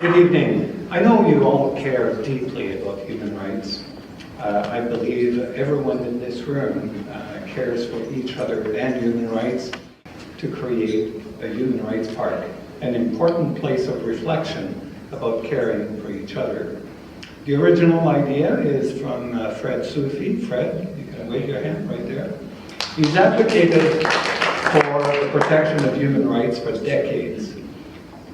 Good evening. I know you all care deeply about human rights. I believe everyone in this room cares for each other and human rights to create a human rights park, an important place of reflection about caring for each other. The original idea is from Fred Soufi. Fred, you can wave your hand right there. He's advocated for the protection of human rights for decades.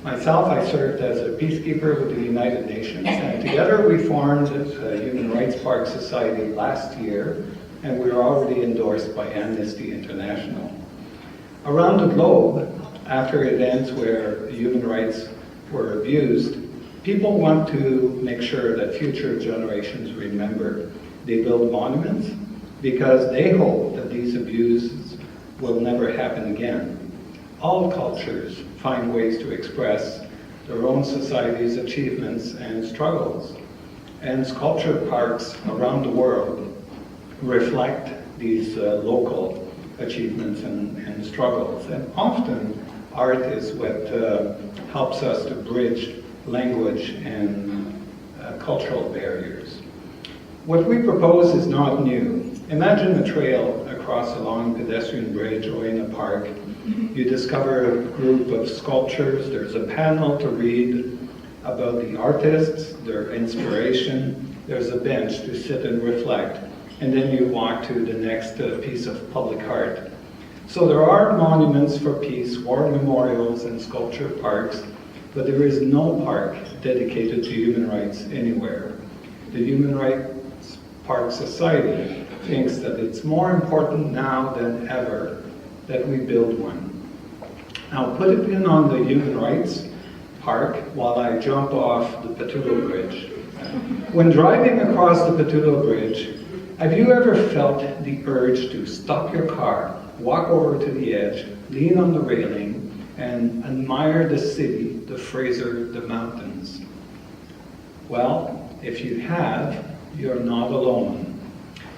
Myself, I served as a peacekeeper with the United Nations, and together we formed a Human Rights Park Society last year, and we are already endorsed by Amnesty International. Around the globe, after events where human rights were abused, people want to make sure that future generations remember. They build monuments because they hope that these abuses will never happen again. All cultures find ways to express their own society's achievements and struggles. And sculpture parks around the world reflect these local achievements and struggles. And often art is what helps us to bridge language and cultural barriers. What we propose is not new. Imagine a trail across a long pedestrian bridge or in a park. You discover a group of sculptures. There's a panel to read about the artists, their inspiration. There's a bench to sit and reflect. And then you walk to the next piece of public art. So there are monuments for peace, war memorials, and sculpture parks, but there is no park dedicated to human rights anywhere. The Human Rights Park Society thinks that it's more important now than ever that we build one. Now put a pin on the Human Rights Park while I jump off the Petulo Bridge. When driving across the Petulo Bridge, have you ever felt the urge to stop your car, walk over to the edge, lean on the railing, and admire the city, the Fraser, the mountains? Well, if you have, you're not alone.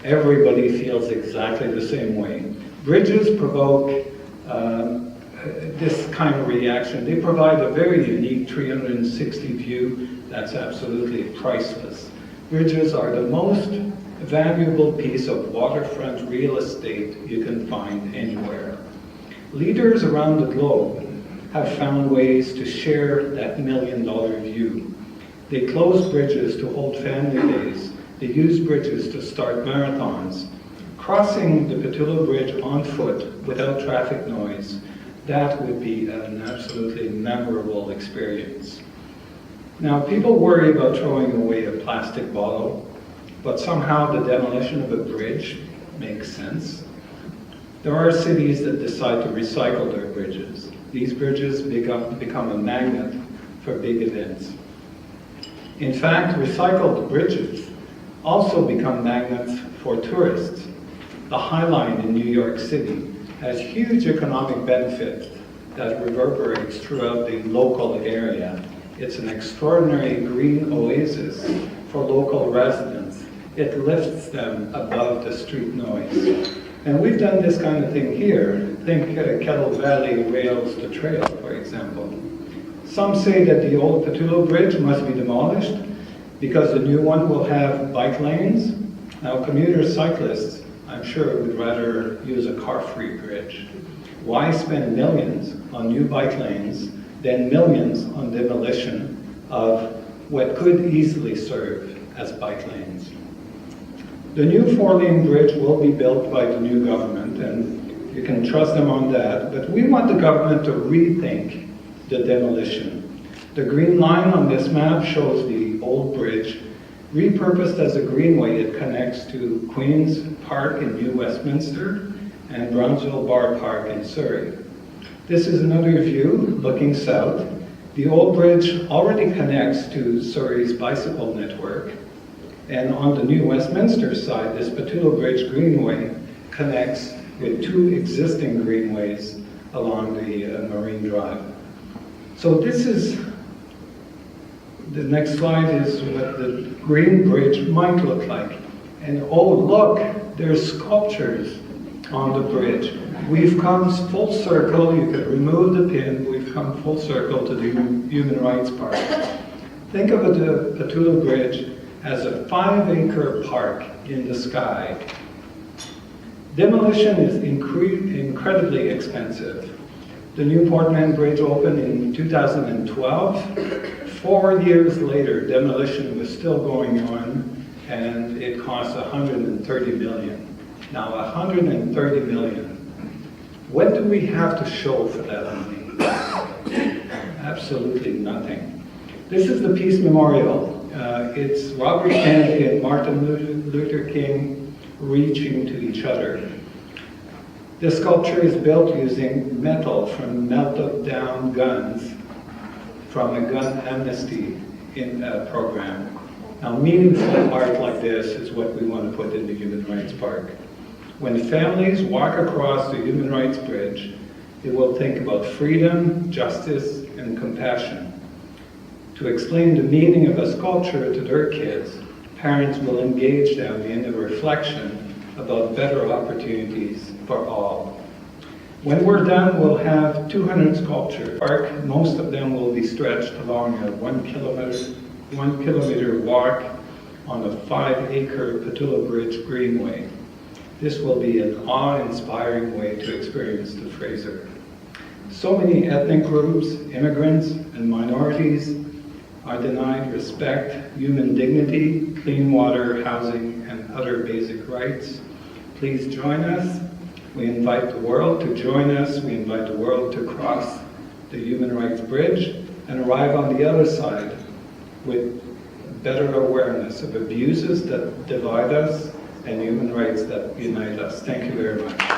Everybody feels exactly the same way. Bridges provoke this kind of reaction. They provide a very unique 360 view that's absolutely priceless. Bridges are the most valuable piece of waterfront real estate you can find anywhere. Leaders around the globe have found ways to share that million-dollar view. They close bridges to hold family days. They use bridges to start marathons. Crossing the Petulo Bridge on foot without traffic noise, that would be an absolutely memorable experience. Now, people worry about throwing away a plastic bottle, but somehow the demolition of a bridge makes sense. There are cities that decide to recycle their bridges. These bridges become a magnet for big events. In fact, recycled bridges also become magnets for tourists. The High Line in New York City has huge economic benefits that reverberates throughout the local area. It's an extraordinary green oasis for local residents. It lifts them above the street noise. And we've done this kind of thing here. Think Kettle Valley Rails to Trail, for example. Some say that the old Petulo Bridge must be demolished because the new one will have bike lanes. Now, commuter cyclists, I'm sure, would rather use a car-free bridge. Why spend millions on new bike lanes than millions on demolition of what could easily serve as bike lanes? The new 4-lane bridge will be built by the new government, and you can trust them on that, but we want the government to rethink the demolition. The green line on this map shows the old bridge. Repurposed as a greenway, it connects to Queen's Park in New Westminster and Brownsville Bar Park in Surrey. This is another view looking south. The old bridge already connects to Surrey's bicycle network, and on the New Westminster side, this Petulo Bridge Greenway connects with 2 existing greenways along the Marine Drive. So this is the next slide is what the Green Bridge might look like. And oh look, there's sculptures on the bridge. We've come full circle. You could remove the pin. We've come full circle to the Human Rights Park. Think of the Petula Bridge as a 5-acre park in the sky. Demolition is incredibly expensive. The new Portman Bridge opened in 2012. 4 years later, demolition was still going on, and it cost $130 million. Now, $130 million. What do we have to show for that money? Absolutely nothing. This is the Peace Memorial. It's Robert Kennedy and Martin Luther King reaching to each other. This sculpture is built using metal from melted down guns from a gun amnesty program. Now, meaningful art like this is what we want to put in the Human Rights Park. When families walk across the Human Rights Bridge, they will think about freedom, justice, and compassion. To explain the meaning of a sculpture to their kids, parents will engage them in a reflection about better opportunities for all. When we're done, we'll have 200 sculptures. Most of them will be stretched along a 1 kilometer walk on a 5-acre Petula Bridge greenway. This will be an awe-inspiring way to experience the Fraser. So many ethnic groups, immigrants, and minorities are denied respect, human dignity, clean water, housing, and other basic rights. Please join us. We invite the world to join us. We invite the world to cross the Human Rights Bridge and arrive on the other side with better awareness of abuses that divide us and human rights that unite us. Thank you very much.